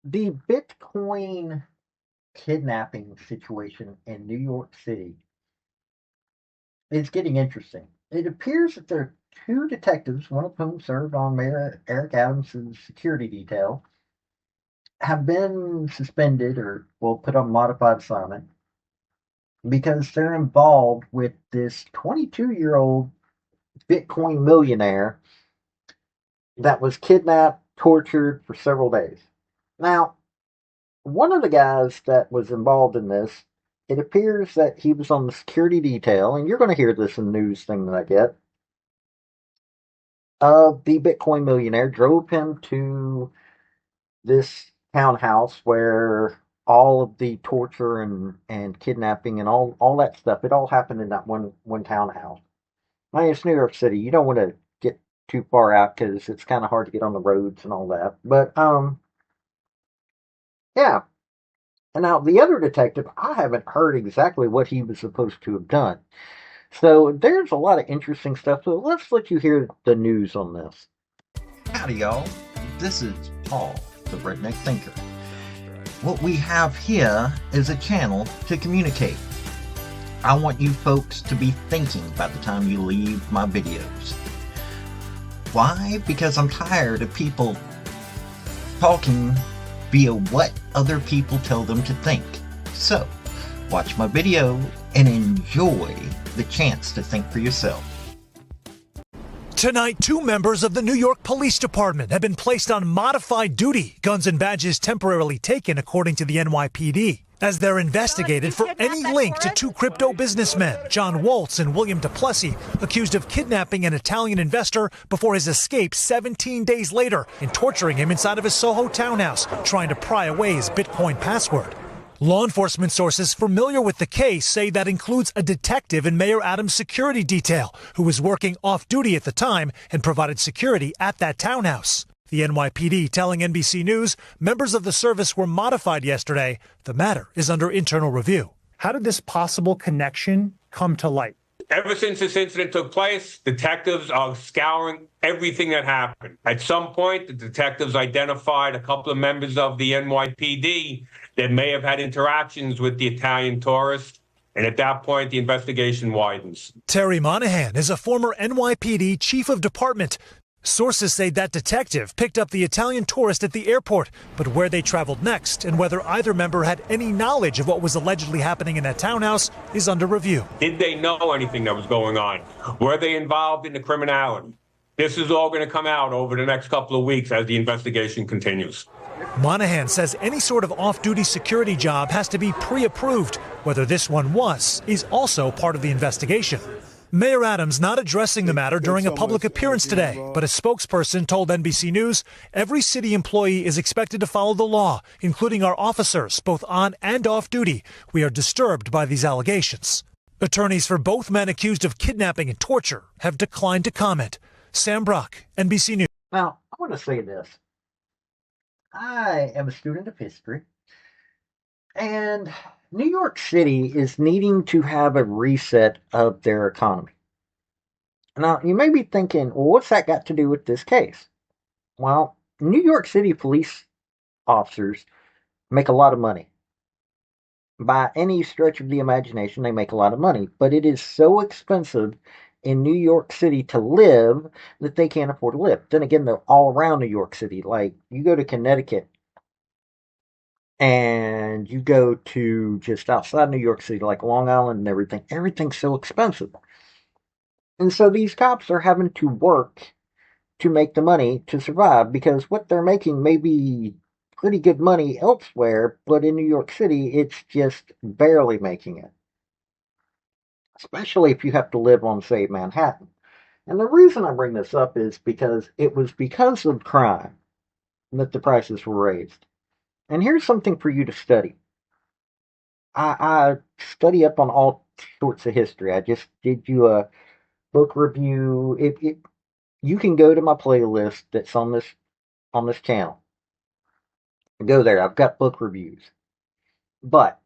The Bitcoin kidnapping situation in New York City is getting interesting. It appears that there are two detectives, one of whom served on Mayor Eric Adams' security detail, have been suspended or, well, put on modified assignment because they're involved with this 22-year-old Bitcoin millionaire that was kidnapped, tortured for several days. Now, one of the guys that was involved in this, it appears that he was on the security detail, and you're going to hear this in the news thing that I get. The Bitcoin millionaire drove him to this townhouse where all of the torture and kidnapping and all that stuff, it all happened in that one townhouse. I mean, it's New York City. You don't want to get too far out because it's kind of hard to get on the roads and all that. But yeah. And now the other detective, I haven't heard exactly what he was supposed to have done. So there's a lot of interesting stuff. So let's let you hear the news on this. Howdy, y'all. This is Paul, the Redneck Thinker. What we have here is a channel to communicate. I want you folks to be thinking by the time you leave my videos. Why? Because I'm tired of people talking via what other people tell them to think. So, watch my video and enjoy the chance to think for yourself. Tonight, two members of the New York Police Department have been placed on modified duty, guns and badges temporarily taken according to the NYPD, as they're investigated for any link to two crypto businessmen, John Waltz and William Duplessis, accused of kidnapping an Italian investor before his escape 17 days later and torturing him inside of his Soho townhouse, trying to pry away his Bitcoin password. Law enforcement sources familiar with the case say that includes a detective in Mayor Adams' security detail who was working off-duty at the time and provided security at that townhouse. The NYPD telling NBC News members of the service were modified yesterday. The matter is under internal review. How did this possible connection come to light? Ever since this incident took place, detectives are scouring everything that happened. At some point, the detectives identified a couple of members of the NYPD that may have had interactions with the Italian tourist. And at that point, the investigation widens. Terry Monahan is a former NYPD chief of department. Sources say that detective picked up the Italian tourist at the airport, but where they traveled next and whether either member had any knowledge of what was allegedly happening in that townhouse is under review. Did they know anything that was going on? Were they involved in the criminality? This is all going to come out over the next couple of weeks as the investigation continues. Monahan says any sort of off-duty security job has to be pre-approved. Whether this one was is also part of the investigation. Mayor Adams not addressing the matter during a public appearance today, but a spokesperson told NBC News every city employee is expected to follow the law, including our officers, both on and off duty. We are disturbed by these allegations. Attorneys for both men accused of kidnapping and torture have declined to comment. Sam Brock, NBC News. Now, I want to say this. I am a student of history, and New York City is needing to have a reset of their economy. Now, you may be thinking, well, what's that got to do with this case? Well, New York City police officers make a lot of money. By any stretch of the imagination, they make a lot of money, but it is so expensive in New York City to live that they can't afford to live. Then again, they're all around New York City. Like, you go to Connecticut, and you go to just outside New York City, like Long Island and everything, everything's so expensive. And so these cops are having to work to make the money to survive because what they're making may be pretty good money elsewhere, but in New York City, it's just barely making it. Especially if you have to live on, say, Manhattan. And the reason I bring this up is because it was because of crime that the prices were raised. And here's something for you to study. I study up on all sorts of history. I just did you a book review. You can go to my playlist that's on this channel. Go there. I've got book reviews. But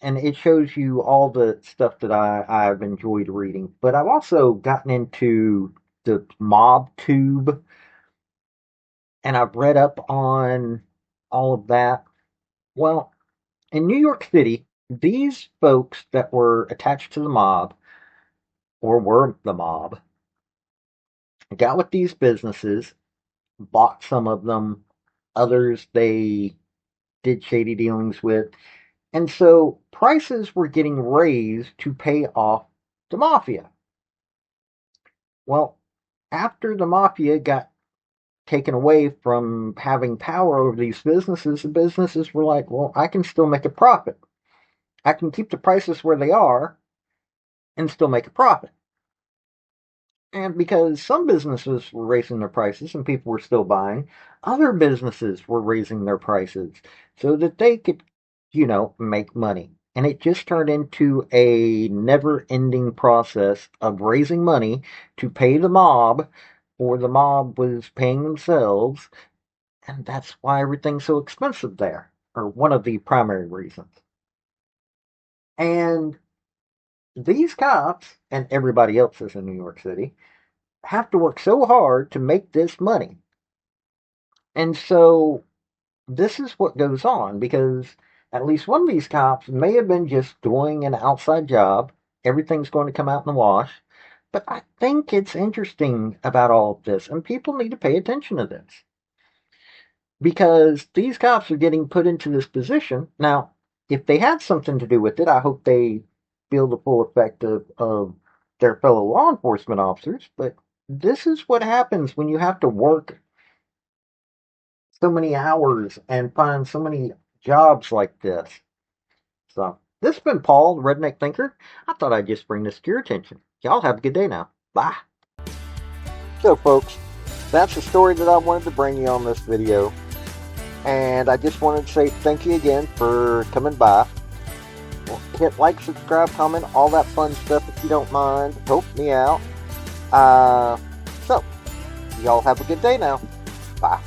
and it shows you all the stuff that I've enjoyed reading. But I've also gotten into the mob tube and I've read up on all of that. Well, in New York City, these folks that were attached to the mob, or were the mob, got with these businesses, bought some of them, others they did shady dealings with, and so prices were getting raised to pay off the mafia. Well, after the mafia got taken away from having power over these businesses, the businesses were like, well, I can still make a profit. I can keep the prices where they are and still make a profit. And because some businesses were raising their prices and people were still buying, other businesses were raising their prices so that they could, make money. And it just turned into a never ending process of raising money to pay the mob, or the mob was paying themselves. And that's why everything's so expensive there, or one of the primary reasons. And these cops, and everybody else is in New York City, have to work so hard to make this money. And so this is what goes on, because at least one of these cops may have been just doing an outside job. Everything's going to come out in the wash. But I think it's interesting about all of this, and people need to pay attention to this. Because these cops are getting put into this position. Now, if they had something to do with it, I hope they feel the full effect of their fellow law enforcement officers. But this is what happens when you have to work so many hours and find so many jobs like this. So, this has been Paul, the Redneck Thinker. I thought I'd just bring this to your attention. Y'all have a good day now. Bye. So, folks, that's the story that I wanted to bring you on this video. And I just wanted to say thank you again for coming by. Well, hit like, subscribe, comment, all that fun stuff if you don't mind. Help me out. So, y'all have a good day now. Bye.